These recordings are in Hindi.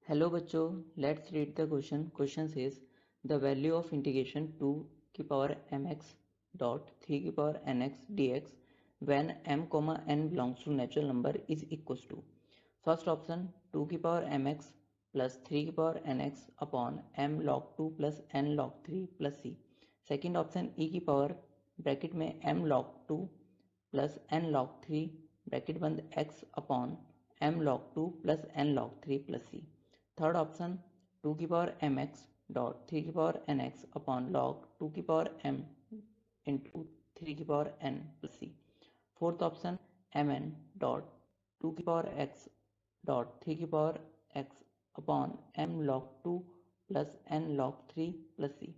Hello बच्चों, let's read the question. Question says the value of integration 2 की power mx dot 3 की power nx dx when m comma n belongs to natural number is equals to first option 2 की power mx plus 3 की power nx upon m log 2 plus n log 3 plus c. Second option e की power ब्रैकेट में m log 2 plus n log 3 bracket बंद x upon m log 2 plus n log 3 plus c. Third option 2 की पावर एम एक्स डॉट 3 की power N X upon log 2 की पावर एम इंटू 3 की power N plus C. Fourth option M N dot 2 की पावर एक्स डॉट 3 की power X upon M log 2 plus N log 3 plus C.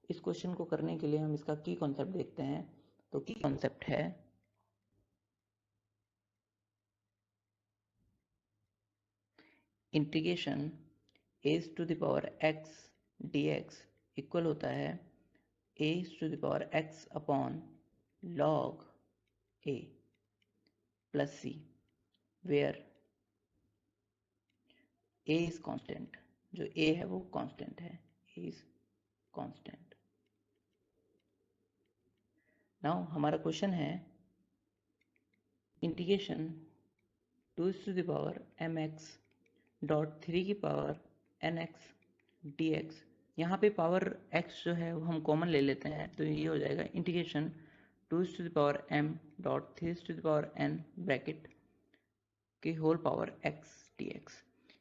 इस क्वेश्चन को करने के लिए हम इसका की कॉन्सेप्ट देखते हैं. तो की कॉन्सेप्ट है integration a to the power x dx equal होता है a to the power x upon log a plus c where a is constant. जो a है वो constant है. a is constant. now हमारा क्वेश्चन है integration 2 to the power mx dot 3 की पावर nx dx. यहाँ पे पावर x जो है वो हम कॉमन ले लेते हैं तो ये हो जाएगा integration 2 to the power m dot 3 to the power n bracket की होल पावर x dx.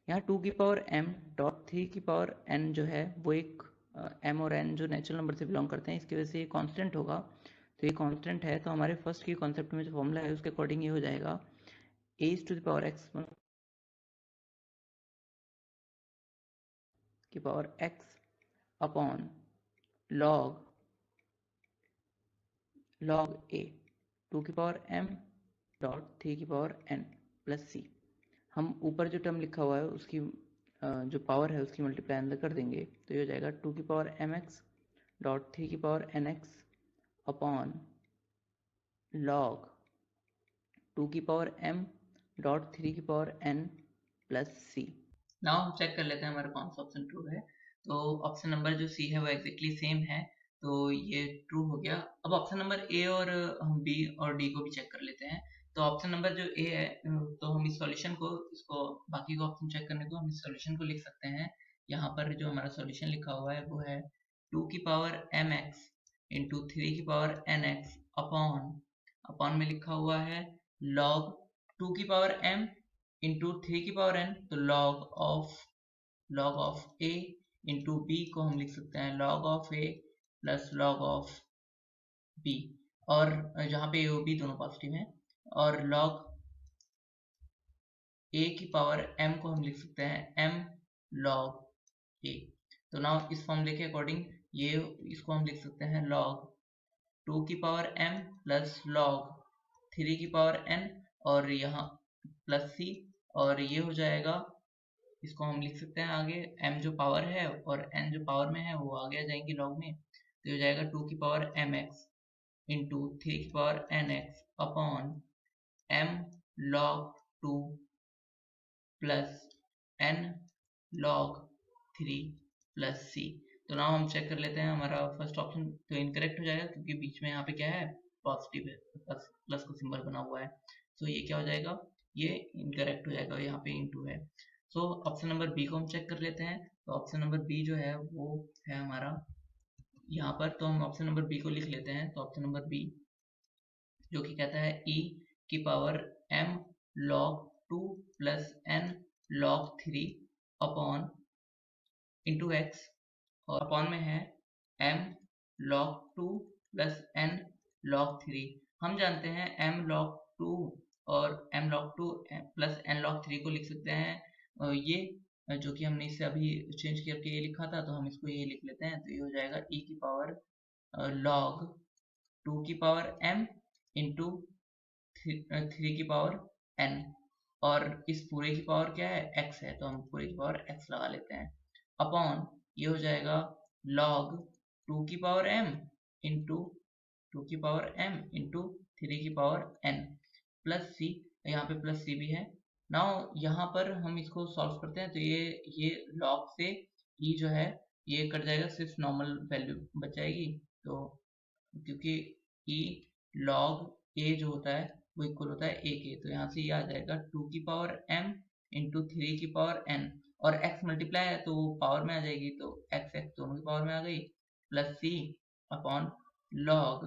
यहाँ 2 की पावर m डॉट 3 की पावर n जो है वो एक m और n जो नेचुरल नंबर से बिलोंग करते हैं इसकी वजह से ये कांस्टेंट होगा. तो ये कांस्टेंट है तो हमारे फर्स्ट की कॉन्सेप्ट में जो फॉर्मूला है उसके अकॉर्डिंग ये हो जाएगा a to the power x की power x upon log a 2 की पावर m डॉट 3 की पावर n प्लस c. हम ऊपर जो टर्म लिखा हुआ है उसकी जो पावर है उसकी मल्टीप्लाई अंदर कर देंगे तो ये हो जाएगा 2 की पावर mx डॉट 3 की पावर nx अपॉन लॉग 2 की पावर m डॉट 3 की power n plus c. Now हम चेक कर लेते हैं हमारा कौन सा ऑप्शन ट्रू है. तो ऑप्शन नंबर जो सी है वो एग्जैक्टली सेम है तो ये ट्रू हो गया. अब ऑप्शन नंबर ए और हम बी और डी को भी चेक कर लेते हैं. तो ऑप्शन नंबर जो ए है तो हम इस सॉल्यूशन को इसको बाकी को ऑप्शन चेक करने को हम इस सॉल्यूशन को लिख सकते हैं. यहाँ पर जो हमारा सॉल्यूशन लिखा हुआ है वो है 2 की पावर एम एक्स इंटू 3 की पावर एन एक्स अपॉन में लिखा हुआ है लॉग 2 की पावर m इंटू 3 की पावर n तो log of a into b को हम लिख सकते हैं log of a plus log of b और जहाँ पे a और b दोनों पॉजिटिव हैं और लॉग a की पावर m को हम लिख सकते हैं m लॉग a. तो नाउ इस फॉर्मूले के अकॉर्डिंग ये इसको हम लिख सकते हैं लॉग 2 की पावर m प्लस लॉग 3 की पावर n और यहाँ प्लस c और ये हो जाएगा. इसको हम लिख सकते हैं आगे m जो पावर है और n जो पावर में है वो आगे आ जाएंगे लॉग में तो हो जाएगा 2 की पावर mx इंटू 3 की power nx upon m log 2 plus n log 3 plus c. तो नाउ हम चेक कर लेते हैं हमारा फर्स्ट ऑप्शन तो इनकरेक्ट हो जाएगा क्योंकि बीच में यहाँ पे क्या है पॉजिटिव है प्लस का सिंबल बना हुआ है. तो ये क्या हो जाएगा ये इनकरेक्ट हो जाएगा यहाँ पे इंटू है. सो ऑप्शन नंबर बी को हम चेक कर लेते हैं. तो ऑप्शन नंबर बी जो है वो है हमारा यहाँ पर तो हम ऑप्शन नंबर बी को लिख लेते हैं. तो ऑप्शन नंबर बी जो कि कहता है e की power m log 2 plus n log 3 upon into x और अपॉन में है m log 2 plus n log 3. हम जानते हैं m log 2 और m log 2 plus n log 3 को लिख सकते हैं ये जो कि हमने इसे अभी चेंज करके ये लिखा था तो हम इसको ये लिख लेते हैं. तो ये हो जाएगा e की पावर log 2 की पावर m इंटू 3 की पावर n और इस पूरे की पावर क्या है x है तो हम पूरे की पावर x लगा लेते हैं अपॉन ये हो जाएगा log 2 की पावर m इंटू 2 की पावर m इंटू 3 की पावर n प्लस c. यहाँ पे प्लस c भी है नाउ यहाँ पर हम इसको सॉल्व करते हैं तो ये log से e जो है ये कट जाएगा, सिर्फ नॉर्मल वैल्यू बच जाएगी। तो क्योंकि e log a जो होता है वो इक्वल होता है a के, तो यहाँ से ये आ जाएगा 2 की पावर m इंटू 3 की पावर n, और x मल्टीप्लाई है तो वो पावर में आ जाएगी, तो x दोनों की पावर में आ गई, प्लस c अपॉन log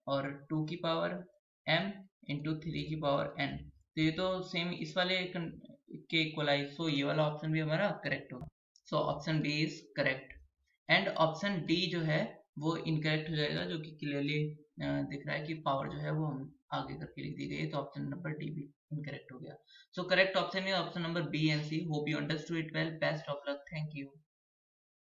और 2 की पावर m इंटू 3 की पावर n। तो ये तो सेम इस वाले के इक्वल आई, सो ये वाला ऑप्शन भी हमारा करेक्ट होगा। So option B is correct and option D जो है वो इनकरेक्ट हो जाएगा, जो कि क्लियरली दिख रहा है कि पावर जो है वो हम आगे करके लिख दी गई है, तो ऑप्शन नंबर डी भी इनकरेक्ट हो गया। सो करेक्ट ऑप्शन है option number B and C. Hope you understood it well. Best of luck. Thank you.